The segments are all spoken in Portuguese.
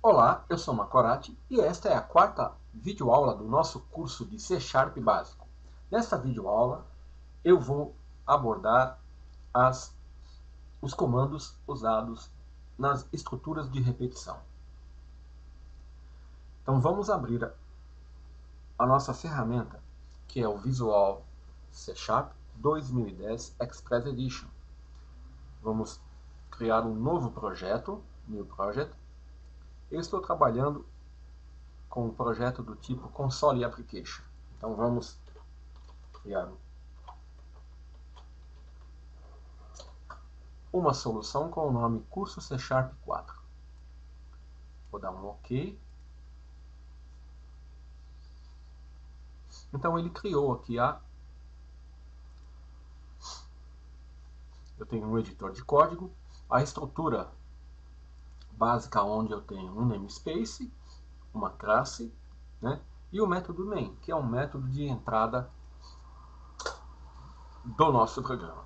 Olá, eu sou Macorati e esta é a quarta videoaula do nosso curso de C# básico. Nesta videoaula eu vou abordar os comandos usados nas estruturas de repetição. Então vamos abrir a nossa ferramenta, que é o Visual C# 2010 Express Edition. Vamos criar um novo projeto, New Project. Eu estou trabalhando com um projeto do tipo Console Application. Então vamos criar uma solução com o nome Curso C# 4. Vou dar um OK. Então ele criou aqui eu tenho um editor de código, a estrutura básica onde eu tenho um namespace, uma classe, né, e o método main, que é um método de entrada do nosso programa.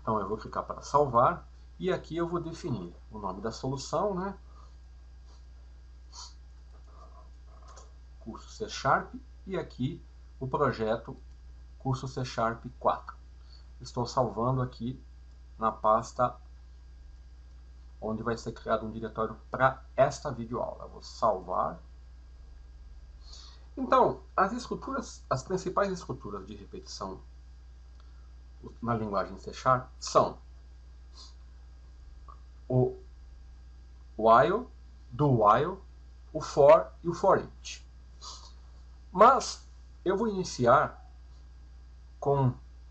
Então eu vou clicar para salvar e aqui eu vou definir o nome da solução, né, Curso C#, e aqui o projeto Curso C# 4. Estou salvando aqui na pasta onde vai ser criado um diretório para esta videoaula. Vou salvar. Então, as principais estruturas de repetição na linguagem C# são o while, do while, o for e o for each. Mas eu vou iniciar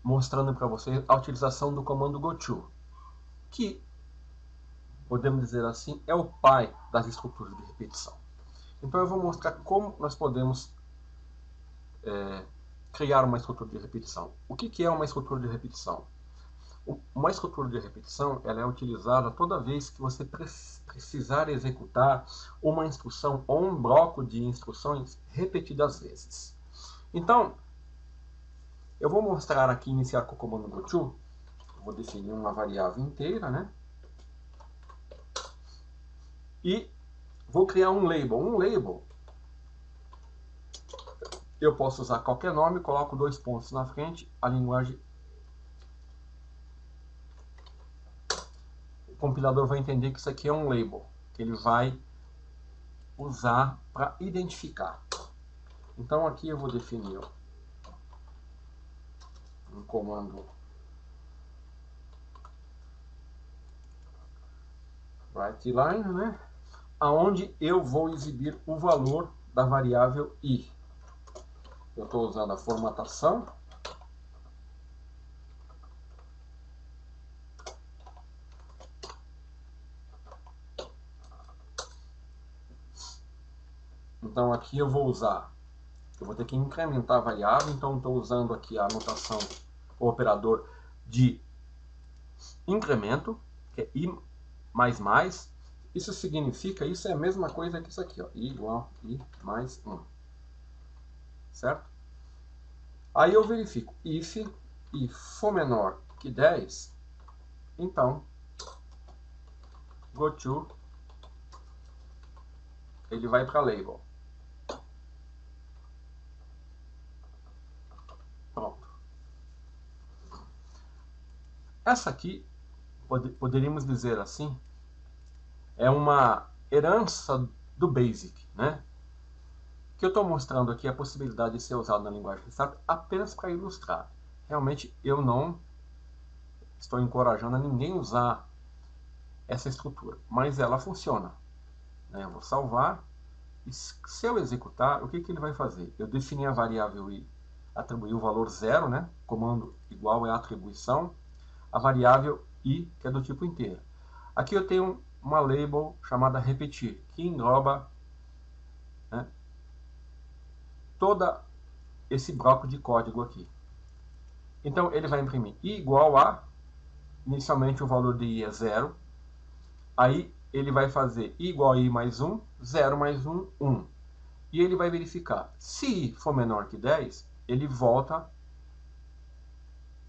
mostrando para vocês a utilização do comando goto, que, podemos dizer assim, é o pai das estruturas de repetição. Então eu vou mostrar como nós podemos criar uma estrutura de repetição. O que é uma estrutura de repetição? Uma estrutura de repetição ela é utilizada toda vez que você precisar executar uma instrução ou um bloco de instruções repetidas vezes. Então, eu vou mostrar aqui, iniciar com o comando goto. Vou definir uma variável inteira, né? E vou criar um label. Um label, eu posso usar qualquer nome, coloco 2 pontos na frente, a linguagem... O compilador vai entender que isso aqui é um label, que ele vai usar para identificar. Então aqui eu vou definir um comando writeLine, né? Aonde eu vou exibir o valor da variável i. Eu estou usando a formatação. Então aqui eu vou ter que incrementar a variável, então estou usando aqui a notação, o operador de incremento, que é i mais mais. Isso significa, isso é a mesma coisa que isso aqui, ó, i igual i mais 1. Certo? Aí eu verifico, if i for menor que 10, então goto ele vai para label. Pronto. Essa aqui, poderíamos dizer assim, é uma herança do BASIC, né? Que eu estou mostrando aqui a possibilidade de ser usado na linguagem C# apenas para ilustrar. Realmente eu não estou encorajando a ninguém usar essa estrutura, mas ela funciona. Eu vou salvar e se eu executar, o que ele vai fazer? Eu defini a variável i, atribuir o valor 0, né? Comando igual é a atribuição, a variável i, que é do tipo inteiro. Aqui eu tenho uma label chamada repetir, que engloba, né, todo esse bloco de código aqui. Então ele vai imprimir i igual a, inicialmente o valor de i é 0, aí ele vai fazer i igual a i mais 1, 0 mais 1, 1. E ele vai verificar, se i for menor que 10, ele volta,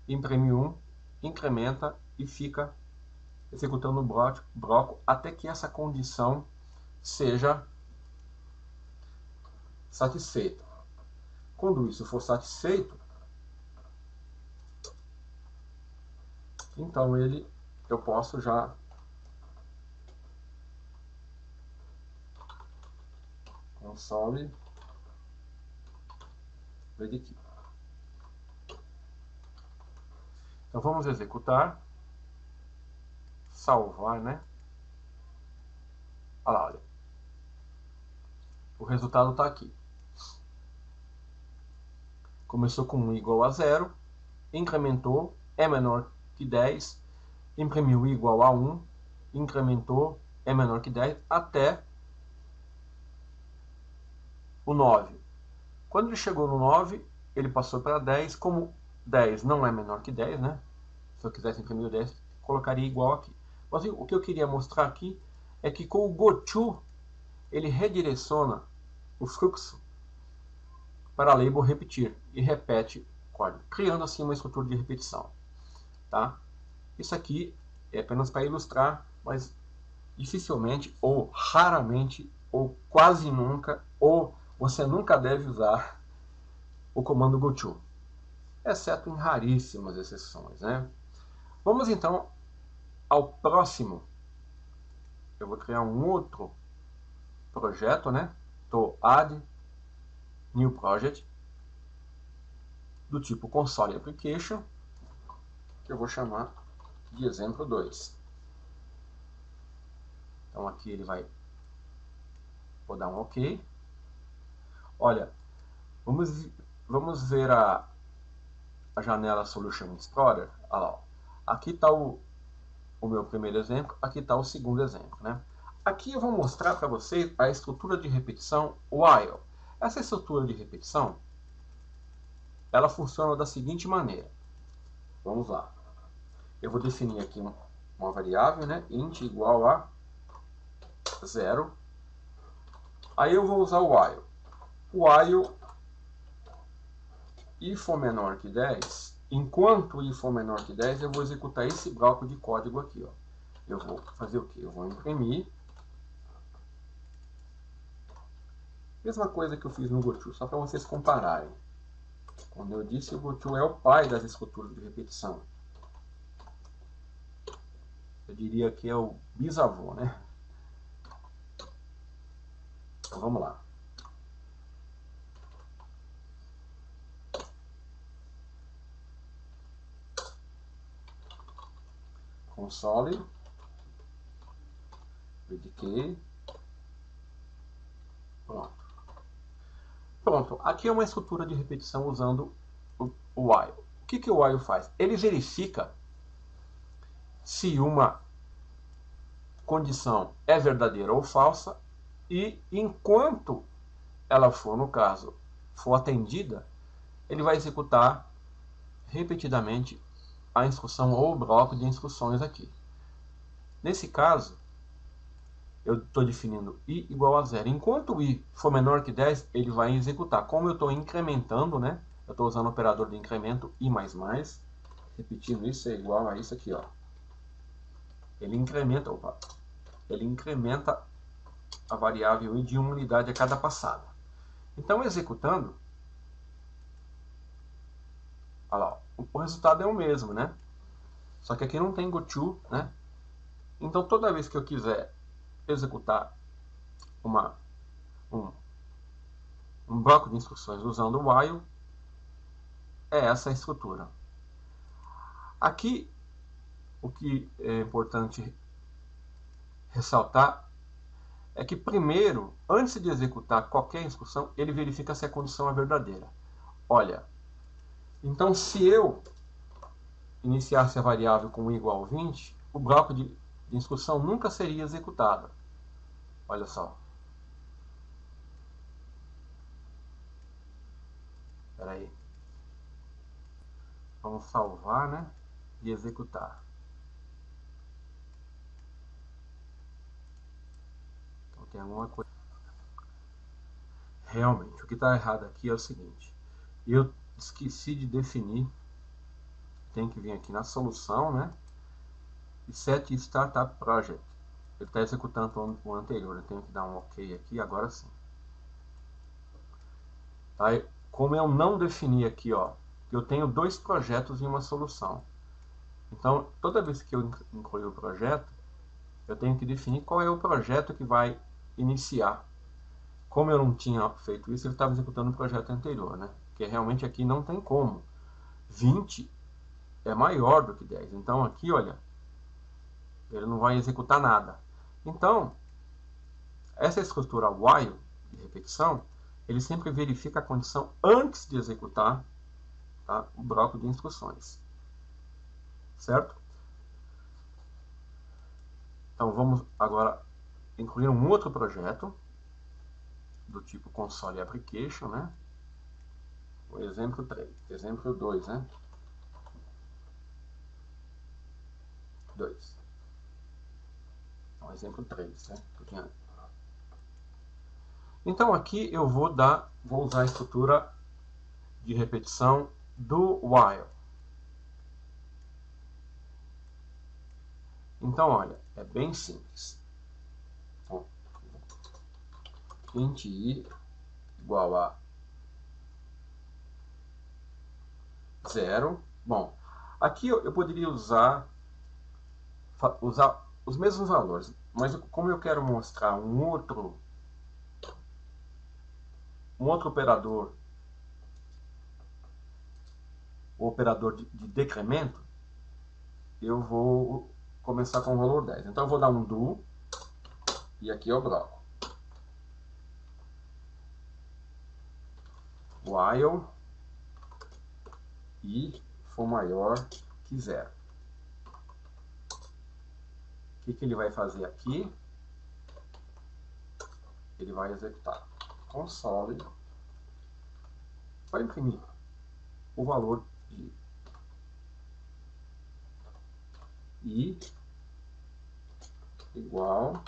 imprime 1, incrementa e fica executando o bloco até que essa condição seja satisfeito. Quando isso for satisfeito, então eu posso já console read. Então vamos executar, salvar, né? Olha lá, olha. O resultado está aqui. Começou com 1 igual a 0, incrementou, é menor que 10, imprimiu igual a 1, incrementou, é menor que 10, até o 9. Quando ele chegou no 9, ele passou para 10, como 10 não é menor que 10, né? Se eu quisesse imprimir o 10, colocaria igual aqui. Mas o que eu queria mostrar aqui é que com o GoTo, ele redireciona o fluxo para a label repetir e repete o código, criando assim uma estrutura de repetição. Tá? Isso aqui é apenas para ilustrar, mas dificilmente, ou raramente, ou quase nunca, ou você nunca deve usar o comando GoTo, exceto em raríssimas exceções, né? Vamos então ao próximo. Eu vou criar um outro projeto, né? Tô add new project do tipo console application, que eu vou chamar de exemplo 2. Então aqui ele vai, vou dar um OK. Olha, vamos ver a janela Solution Explorer. Olha lá, aqui está o meu primeiro exemplo, aqui está o segundo exemplo, né? Aqui eu vou mostrar para vocês a estrutura de repetição while. Essa estrutura de repetição, ela funciona da seguinte maneira. Vamos lá. Eu vou definir aqui uma variável, né? Int igual a 0. Aí eu vou usar o while. O while, i for menor que 10, enquanto i for menor que 10, eu vou executar esse bloco de código aqui, ó. Eu vou fazer o quê? Eu vou imprimir. Mesma coisa que eu fiz no GoTo, só para vocês compararem. Quando eu disse, o GoTo é o pai das estruturas de repetição. Eu diria que é o bisavô, né? Então vamos lá. Console read. Pronto. Pronto, aqui é uma estrutura de repetição usando o while. O que o while faz? Ele verifica se uma condição é verdadeira ou falsa e enquanto ela for, no caso, for atendida, ele vai executar repetidamente a instrução ou o bloco de instruções aqui. Nesse caso, eu estou definindo i igual a 0. Enquanto o i for menor que 10, ele vai executar. Como eu estou incrementando, né? Eu estou usando o operador de incremento i++. Repetindo isso é igual a isso aqui, ó. Ele incrementa a variável i de 1 unidade a cada passada. Então, executando, olha lá, o resultado é o mesmo, né? Só que aqui não tem GoTo, né? Então, toda vez que eu quiser executar um bloco de instruções usando o while, é essa a estrutura. Aqui, o que é importante ressaltar é que primeiro, antes de executar qualquer instrução, ele verifica se a condição é verdadeira. Olha, então se eu iniciasse a variável com igual a 20, o bloco de instrução nunca seria executado. Olha só. Espera aí. Vamos salvar, né? E executar. Então tem alguma coisa. Realmente, o que está errado aqui é o seguinte. Eu esqueci de definir. Tem que vir aqui na solução, né? E set Startup Project. Ele está executando o anterior. Eu tenho que dar um OK aqui, agora sim. Aí, como eu não defini aqui, ó, eu tenho dois projetos e uma solução. Então, toda vez que eu incluir o projeto, eu tenho que definir qual é o projeto que vai iniciar. Como eu não tinha feito isso, ele estava executando o projeto anterior, né? Porque realmente aqui não tem como. 20 é maior do que 10. Então aqui, olha, ele não vai executar nada. Então, essa estrutura while, de repetição, ele sempre verifica a condição antes de executar, tá, o bloco de instruções. Certo? Então vamos agora incluir um outro projeto do tipo console application, né? O exemplo 3, exemplo 2, né? 2. Então, exemplo 3, né? Então aqui eu vou usar a estrutura de repetição do while. Então olha, é bem simples. Então, int i igual a 0. Bom, aqui eu poderia usar os mesmos valores, mas como eu quero mostrar um outro operador, o operador de decremento, eu vou começar com o valor 10. Então eu vou dar um do, e aqui é o bloco. While i for maior que 0. O que ele vai fazer aqui? Ele vai executar console para imprimir o valor de i igual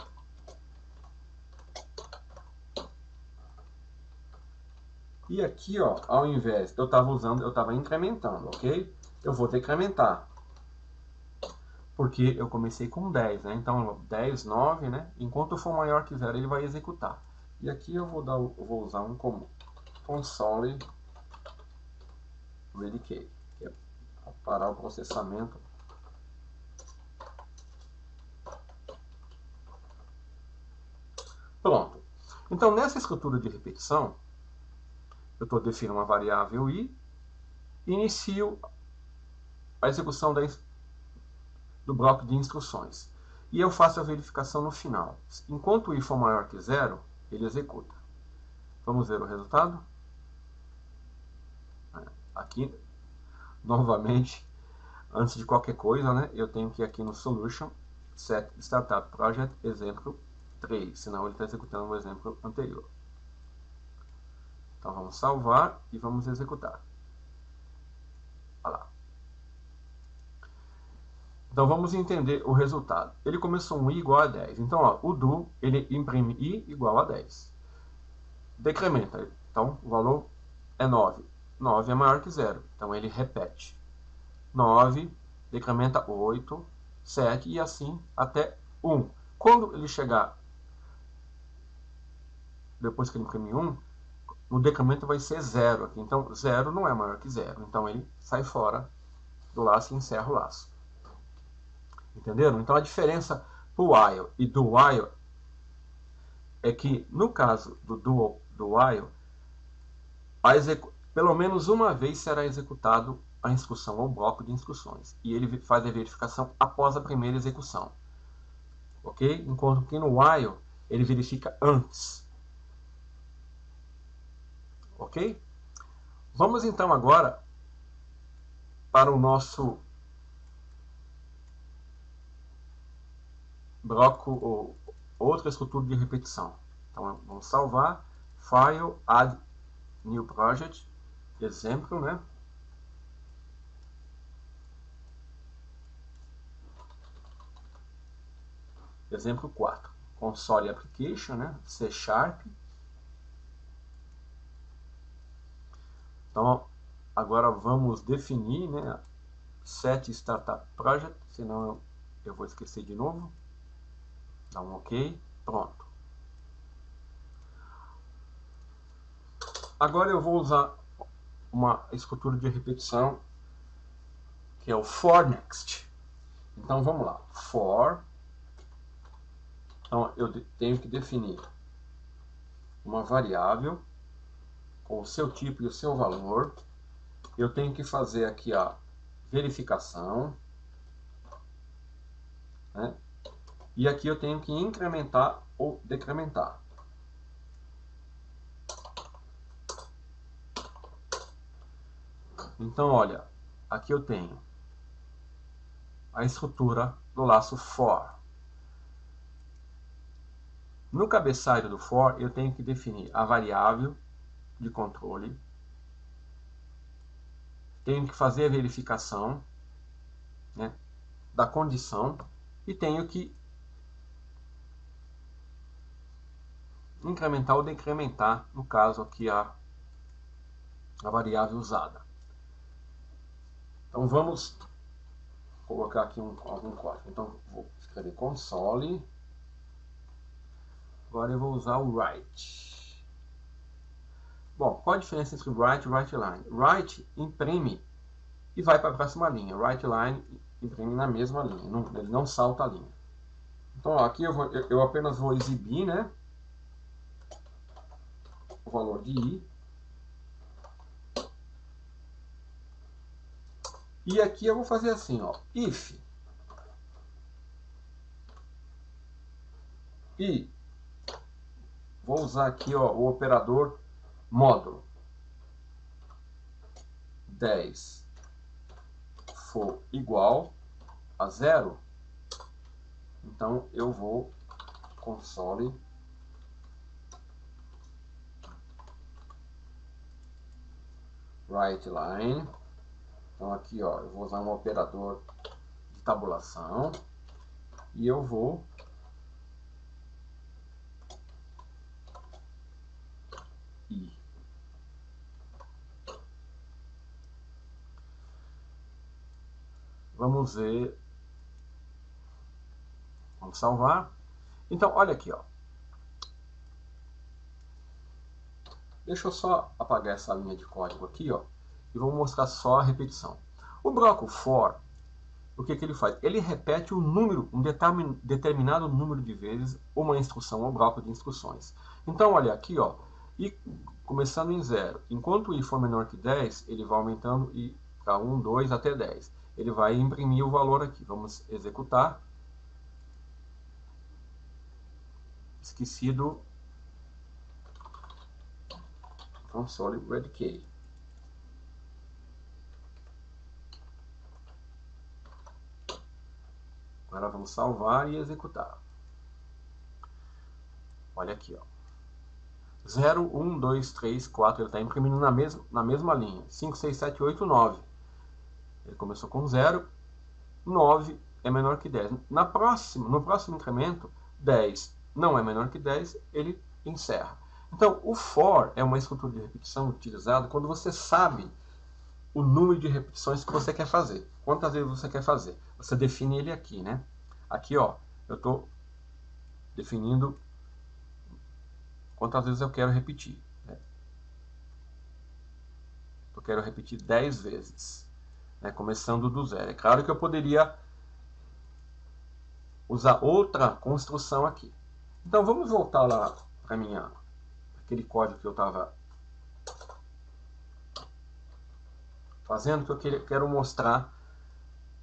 e aqui, ó, ao invés eu estava incrementando, ok? Eu vou decrementar porque eu comecei com 10, né? Então 10, 9, né? Enquanto for maior que 0, ele vai executar. E aqui eu vou usar um comum console ready que é para parar o processamento. Pronto. Então nessa estrutura de repetição, eu estou definindo uma variável i, inicio a execução do bloco de instruções. E eu faço a verificação no final. Enquanto o i for maior que 0, ele executa. Vamos ver o resultado? Aqui, novamente, antes de qualquer coisa, né, eu tenho que ir aqui no Solution, Set Startup Project, exemplo 3, senão ele está executando o exemplo anterior. Então vamos salvar e vamos executar. Olha lá. Então vamos entender o resultado. Ele começou um i igual a 10. Então ó, o do, ele imprime i igual a 10. Decrementa. Então o valor é 9. 9 é maior que 0. Então ele repete. 9, decrementa 8, 7 e assim até 1. Quando ele chegar, depois que ele imprimir 1, o decremento vai ser 0 aqui. Então 0 não é maior que 0. Então ele sai fora do laço e encerra o laço. Entenderam? Então a diferença do while e do while é que no caso do while, pelo menos uma vez será executado a instrução ou bloco de instruções. E ele faz a verificação após a primeira execução. Ok? Enquanto que no while, ele verifica antes. Ok? Vamos então agora para o nosso bloco ou outra estrutura de repetição. Então vamos salvar, File, Add New Project, exemplo, né? Exemplo 4, Console Application, né? C#. Então, agora vamos definir, né? Set Startup Project, senão eu vou esquecer de novo. Dá um OK, pronto. Agora eu vou usar uma estrutura de repetição que é o for next. Então vamos lá, for. Então eu tenho que definir uma variável com o seu tipo e o seu valor. Eu tenho que fazer aqui a verificação, né? E aqui eu tenho que incrementar ou decrementar. Então, olha, aqui eu tenho a estrutura do laço for. No cabeçalho do for, eu tenho que definir a variável de controle, tenho que fazer a verificação, né, da condição e tenho que incrementar ou decrementar, no caso aqui, a variável usada. Então vamos colocar aqui algum código. Então vou escrever console. Agora eu vou usar o write. Bom, qual a diferença entre write e writeLine? Write imprime e vai para a próxima linha. WriteLine imprime na mesma linha, ele não salta a linha. Então ó, aqui eu apenas vou exibir, né, o valor de i. E aqui eu vou fazer assim, ó, if e vou usar aqui, ó, o operador módulo. 10 for igual a 0, então eu vou console WriteLine. Então aqui, ó, eu vou usar um operador de tabulação e eu vou i. Vamos ver. Vamos salvar. Então, olha aqui, ó. Deixa eu só apagar essa linha de código aqui, ó, e vou mostrar só a repetição. O bloco for, o que ele faz? Ele repete um número, um determinado número de vezes uma instrução, um bloco de instruções. Então, olha aqui, ó, e começando em 0. Enquanto o i for menor que 10, ele vai aumentando i para 1, 2 até 10. Ele vai imprimir o valor aqui. Vamos executar. Esqueci do console redk. Agora vamos salvar e executar. Olha aqui, ó. 0, 1, 2, 3, 4, ele está imprimindo na mesma linha. 5, 6, 7, 8, 9. Ele começou com 0, 9 é menor que 10. No próximo incremento, 10 não é menor que 10, ele encerra. Então, o for é uma estrutura de repetição utilizada quando você sabe o número de repetições que você quer fazer. Quantas vezes você quer fazer? Você define ele aqui, né? Aqui, ó, eu estou definindo quantas vezes eu quero repetir. Né? Eu quero repetir 10 vezes, né? Começando do 0. É claro que eu poderia usar outra construção aqui. Então, vamos voltar lá para aquele código que eu estava fazendo, que eu quero mostrar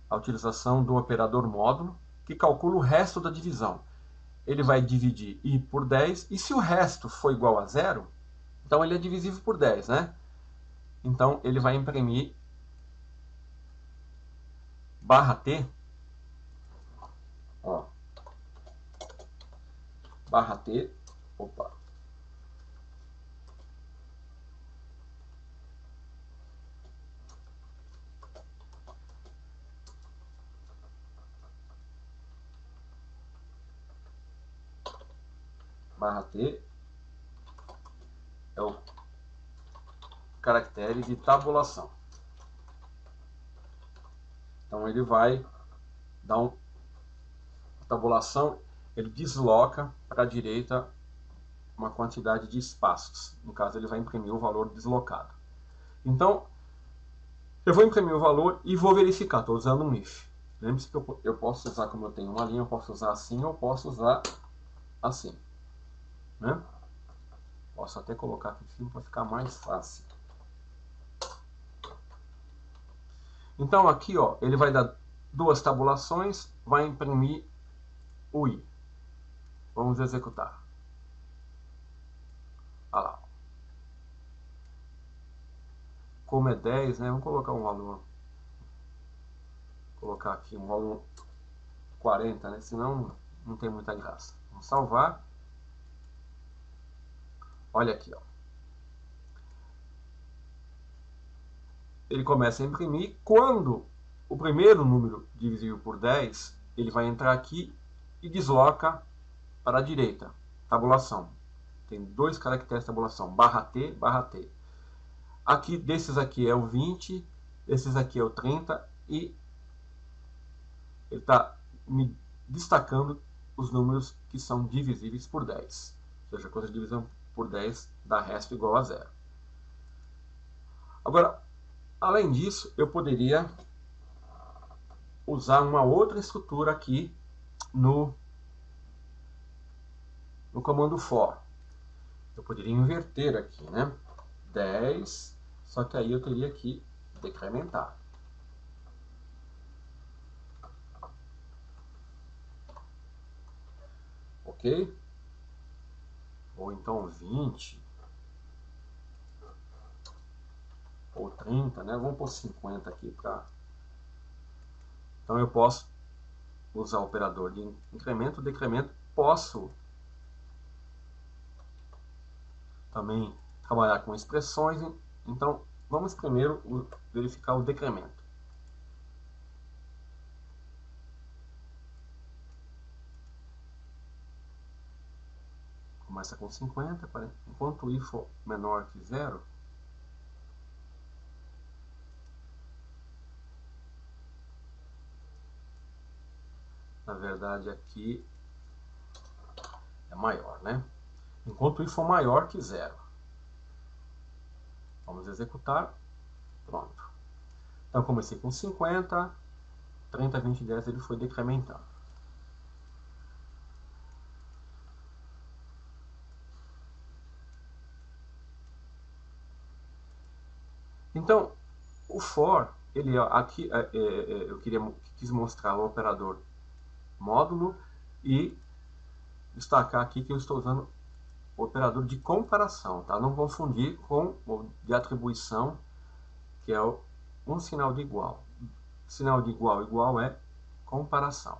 a utilização do operador módulo, que calcula o resto da divisão. Ele vai dividir i por 10, e se o resto for igual a 0, então ele é divisível por 10, né? Então ele vai imprimir /t, ó, /t, opa, /t é o caractere de tabulação. Então ele vai dar uma tabulação ele desloca para a direita uma quantidade de espaços. No caso, ele vai imprimir o valor deslocado. Então, eu vou imprimir o valor e vou verificar. Estou usando um if. Lembre-se que eu posso usar, como eu tenho uma linha, eu posso usar assim ou posso usar assim. Né? Posso até colocar aqui em cima para ficar mais fácil. Então aqui, ó, ele vai dar duas tabulações, vai imprimir o i. Vamos executar. Olha lá. Como é 10, né? Vamos colocar um valor. Vou colocar aqui um valor 40, né? Senão não tem muita graça. Vamos salvar. Olha aqui, ó. Ele começa a imprimir. Quando o primeiro número divisível por 10, ele vai entrar aqui e desloca para a direita. Tabulação. Tem dois caracteres de tabulação. /T, /T. Aqui, desses aqui é o 20, esses aqui é o 30 e ele está me destacando os números que são divisíveis por 10. Ou seja, quando a divisão por 10 dá resto igual a 0. Agora, além disso, eu poderia usar uma outra estrutura aqui no comando for. Eu poderia inverter aqui, né? 10, só que aí eu teria que decrementar. Ok? Ou então 20. Ou 30, né? Vamos pôr 50 aqui para... Então eu posso usar o operador de incremento, decremento. Posso também trabalhar com expressões. Então vamos primeiro verificar o decremento. Começa com 50, enquanto i for menor que 0, na verdade aqui é maior, né? Enquanto i for maior que 0. Vamos executar. Pronto. Então comecei com 50, 30, 20, 10, ele foi decrementando. Então, o for, ele aqui eu quis mostrar o operador módulo e destacar aqui que eu estou usando o operador de comparação, tá? Não confundir com o de atribuição, que é um sinal de igual. Sinal de igual igual é comparação.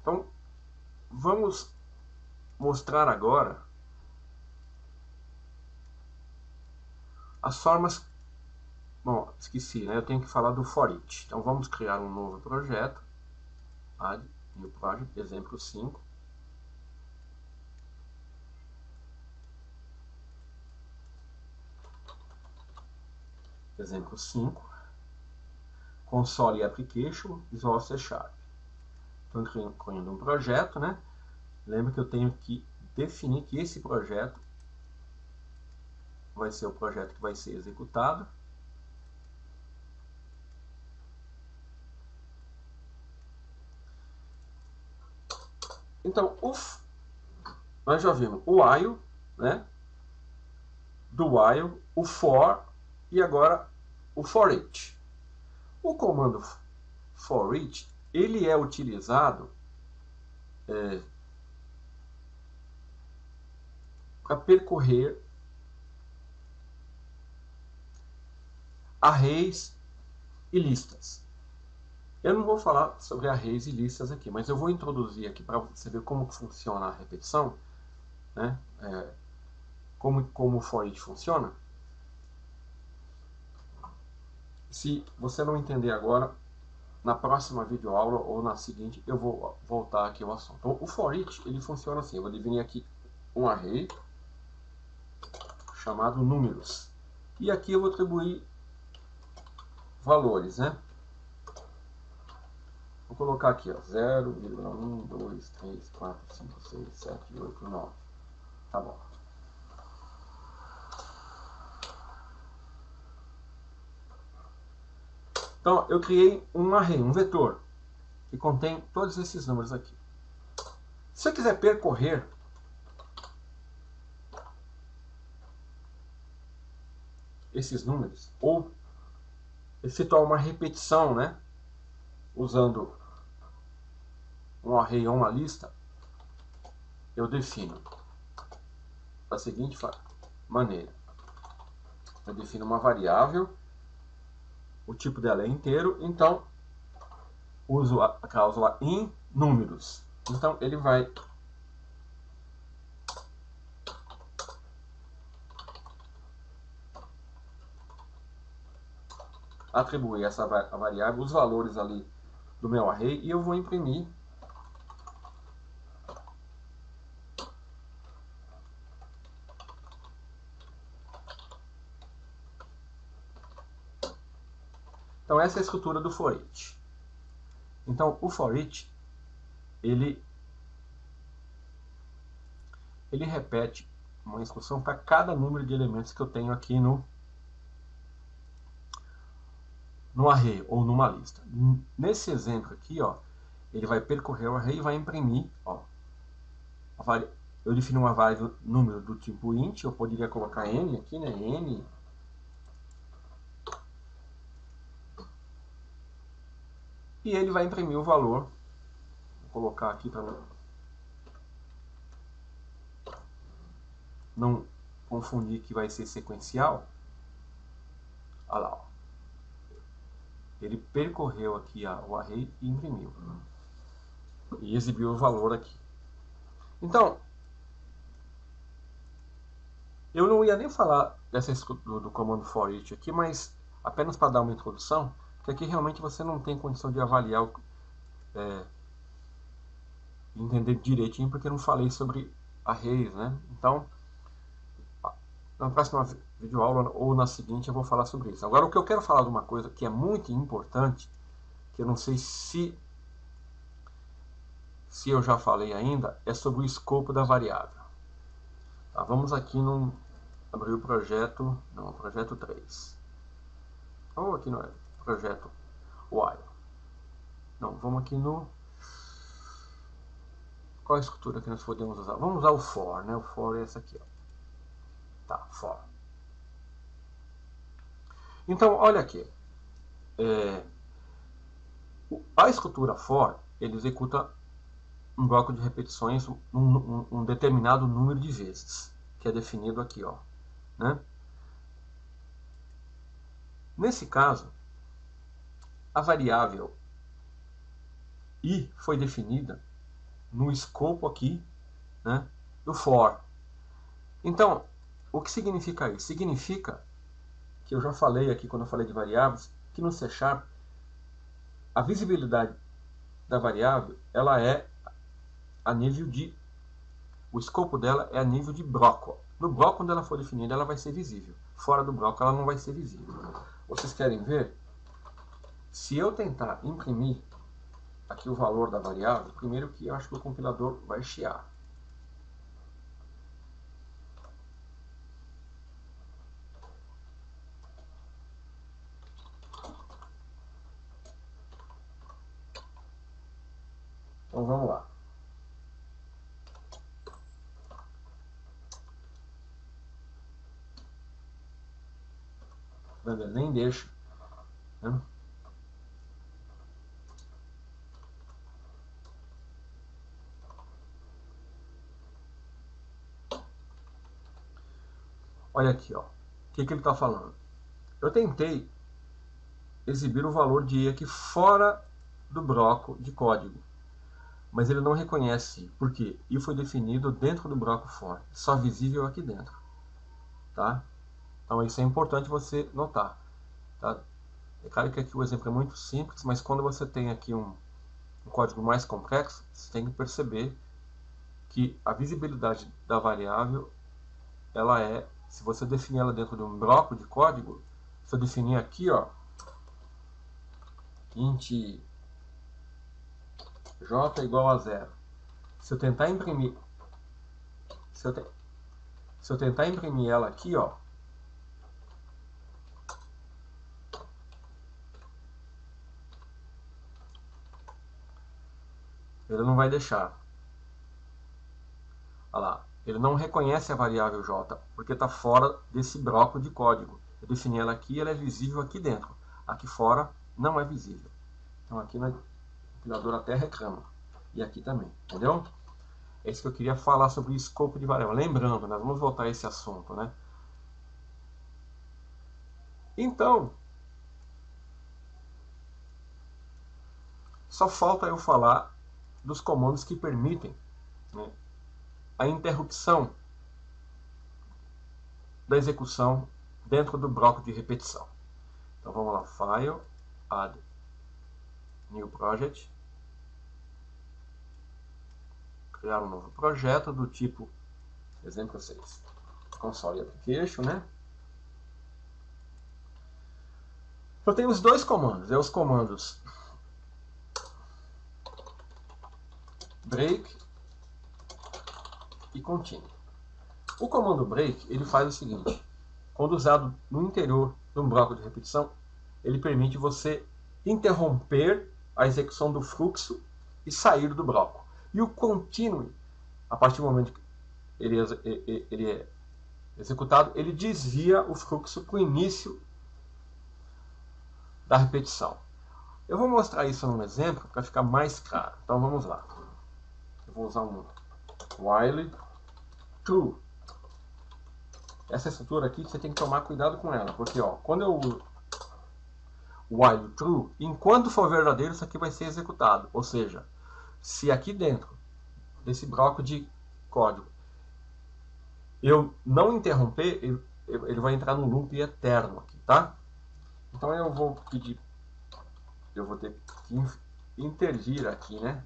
Então, vamos mostrar agora as formas. Bom, esqueci, né? Eu tenho que falar do for each. Então vamos criar um novo projeto. Add new project, exemplo 5. Exemplo 5. Console Application, Visual C Sharp. Estou criando um projeto, né? Lembra que eu tenho que definir que esse projeto vai ser o projeto que vai ser executado. Então, nós já vimos o while, né? Do while, o for e agora o for each. O comando for each, ele é utilizado para percorrer arrays e listas. Eu não vou falar sobre arrays e listas aqui, mas eu vou introduzir aqui para você ver como funciona a repetição, né? Como o for each funciona. Se você não entender agora, na próxima videoaula ou na seguinte, eu vou voltar aqui ao assunto. Então, o for each, ele funciona assim. Eu vou definir aqui um array chamado números. E aqui eu vou atribuir valores, né? Vou colocar aqui, ó, 0,1, 2, 3, 4, 5, 6, 7, 8, 9. Tá bom. Então, eu criei um array, um vetor, que contém todos esses números aqui. Se eu quiser percorrer esses números, ou efetuar uma repetição, né, usando um array ou uma lista, eu defino da seguinte maneira. Eu defino uma variável, o tipo dela é inteiro, então uso a cláusula in números. Então ele vai atribuir essa variável, os valores ali do meu array, e eu vou imprimir então essa é a estrutura do for each. Então o for each ele repete uma instrução para cada número de elementos que eu tenho aqui no array ou numa lista. Nesse exemplo aqui, ó, ele vai percorrer o array e vai imprimir, ó, eu defino uma variável número do tipo int, eu poderia colocar n aqui, né, n, e ele vai imprimir o valor. Vou colocar aqui para não confundir que vai ser sequencial. Olha lá, ó. Ele percorreu aqui o array e imprimiu. E exibiu o valor aqui. Então, eu não ia nem falar do comando for each aqui, mas apenas para dar uma introdução, que aqui realmente você não tem condição de avaliar, entender direitinho, porque eu não falei sobre arrays, né? Então, na próxima videoaula ou na seguinte eu vou falar sobre isso. Agora, o que eu quero falar de uma coisa que é muito importante, que eu não sei se eu já falei ainda, é sobre o escopo da variável. Tá, vamos aqui abrir o projeto, não, projeto 3. Ou aqui no projeto while. Não, vamos aqui no... Qual a estrutura que nós podemos usar? Vamos usar o for, né? O for é essa aqui, ó. Tá, for. Então, olha aqui. A estrutura for, ele executa um bloco de repetições um determinado número de vezes, que é definido aqui, ó, né? Nesse caso, a variável i foi definida no escopo aqui, né, do for. Então, o que significa isso? Significa que eu já falei aqui quando eu falei de variáveis, que no C# a visibilidade da variável, ela é a nível de... O escopo dela é a nível de bloco. No bloco, quando ela for definida, ela vai ser visível. Fora do bloco, ela não vai ser visível. Vocês querem ver? Se eu tentar imprimir aqui o valor da variável, primeiro que eu acho que o compilador vai chiar. Então vamos lá. Ele nem deixa, né? Olha aqui, ó. O que ele está falando? Eu tentei exibir o valor de i aqui fora do bloco de código, mas ele não reconhece, porque i foi definido dentro do bloco for, só visível aqui dentro, tá? Então isso é importante você notar, tá? É claro que aqui o exemplo é muito simples, mas quando você tem aqui um código mais complexo, você tem que perceber que a visibilidade da variável, ela é, se você definir ela dentro de um bloco de código, se eu definir aqui, ó, int J igual a 0. Se eu tentar imprimir, se eu tentar imprimir ela aqui, ó, ele não vai deixar. Olha lá, ele não reconhece a variável j, porque está fora desse bloco de código. Eu defini ela aqui, ela é visível aqui dentro. Aqui fora não é visível. Então aqui o compilador até reclama. E aqui também, entendeu? É isso que eu queria falar sobre o escopo de variável. Lembrando, nós vamos voltar a esse assunto, né? Então, só falta eu falar dos comandos que permitem, né, a interrupção da execução dentro do bloco de repetição. Então vamos lá, File, Add, New Project, criar um novo projeto do tipo, exemplo 6, Console Application, né? Eu tenho os dois comandos, os comandos break e continue. O comando break, ele faz o seguinte: quando usado no interior de um bloco de repetição, ele permite você interromper a execução do fluxo e sair do bloco. E o continue, a partir do momento que ele é executado, ele desvia o fluxo para o início da repetição. Eu vou mostrar isso num exemplo para ficar mais claro. Então vamos lá. Eu vou usar um while true. Essa estrutura aqui você tem que tomar cuidado com ela, porque ó, quando eu uso while true, enquanto for verdadeiro, isso aqui vai ser executado. Ou seja, se aqui dentro desse bloco de código eu não interromper, ele vai entrar no loop eterno aqui, tá? Então eu vou pedir, eu vou ter que intervir aqui, né?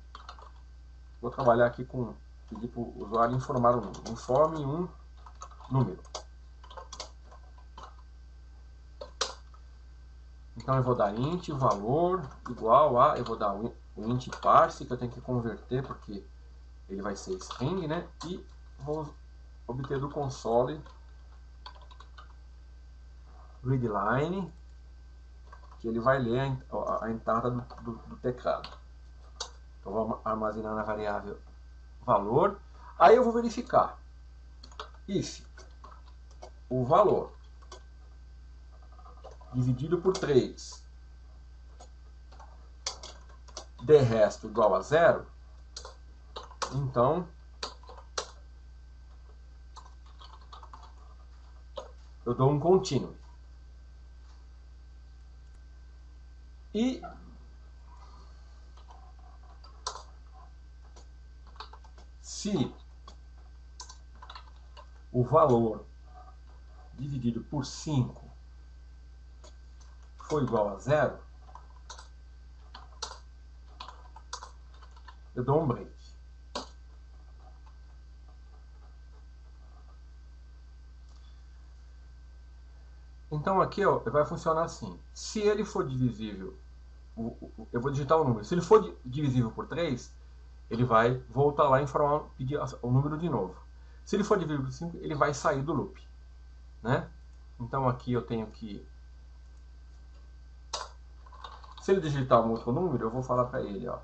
Vou trabalhar aqui com pedir para o usuário informar um número. Informe um número. Então eu vou dar int valor igual a, eu vou dar o int parse, que eu tenho que converter porque ele vai ser string, né? E vou obter do console readline, que ele vai ler a entrada do teclado. Então vou armazenar na variável valor. Aí eu vou verificar if o valor dividido por 3 de resto igual a 0, então eu dou um continue. E se o valor dividido por 5 for igual a 0, eu dou um break. Então aqui ó, vai funcionar assim. Se ele for divisível, eu vou digitar o número. Se ele for divisível por 3, ele vai voltar lá e informar, pedir o número de novo. Se ele for divisível por 5, ele vai sair do loop, né? Então aqui eu tenho que... Se ele digitar um outro número, eu vou falar para ele, ó.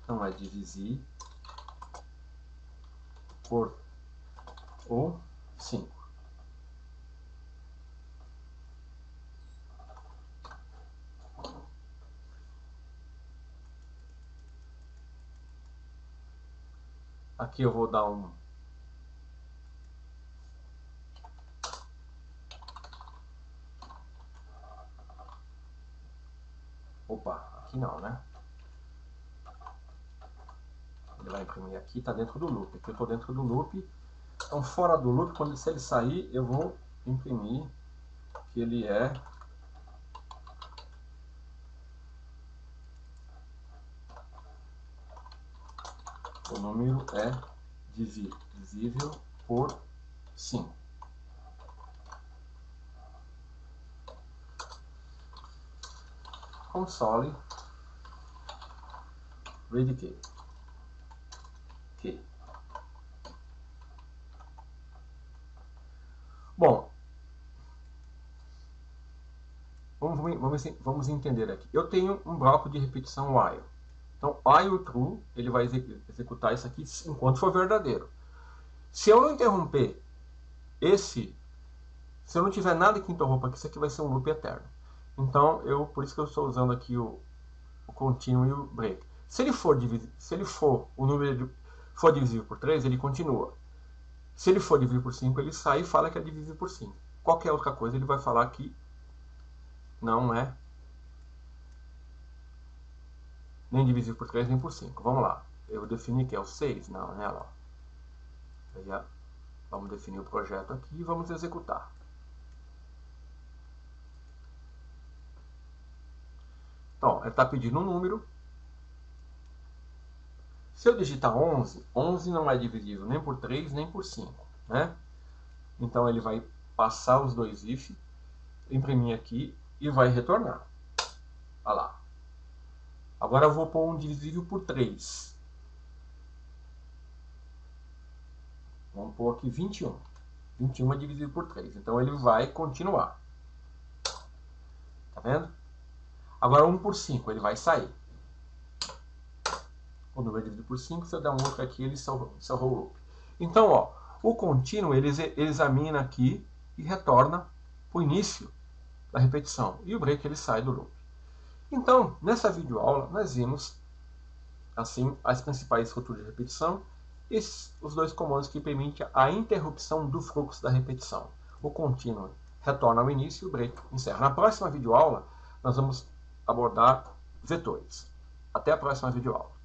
Então é dividir por o 5. Aqui eu vou dar um... Opa, aqui não, né? Ele vai imprimir aqui, está dentro do loop. Aqui eu estou dentro do loop. Então fora do loop, se ele sair, eu vou imprimir que ele é... O número é divisível por 5. console read key. Bom, vamos entender aqui. Eu tenho um bloco de repetição while. Então, while true, ele vai executar isso aqui enquanto for verdadeiro. Se eu não interromper se eu não tiver nada que interrompa aqui, isso aqui vai ser um loop eterno. Então, por isso que eu estou usando aqui o continuo e o break. Se o número for divisível por 3, ele continua. Se ele for dividido por 5, ele sai e fala que é divisível por 5. Qualquer outra coisa, ele vai falar que não é nem divisível por 3, nem por 5. Vamos lá. Eu defini que é o 6? Não, né? Lá. Aí, vamos definir o projeto aqui e vamos executar. Então, ele está pedindo um número. Se eu digitar 11, 11 não é divisível nem por 3, nem por 5. Né? Então, ele vai passar os dois if, imprimir aqui e vai retornar. Olha lá. Agora eu vou pôr um divisível por 3. Vamos pôr aqui 21. 21 é divisível por 3. Então, ele vai continuar. Tá vendo? Agora 1 por 5, ele vai sair. O número é dividido por 5, se eu der um outro aqui, ele encerrou o loop. Então, ó, o contínuo, ele examina aqui e retorna para o início da repetição. E o break, ele sai do loop. Então, nessa videoaula, nós vimos, assim, as principais estruturas de repetição e os dois comandos que permitem a interrupção do fluxo da repetição. O contínuo retorna ao início e o break encerra. Na próxima videoaula, nós vamos abordar vetores. Até a próxima videoaula.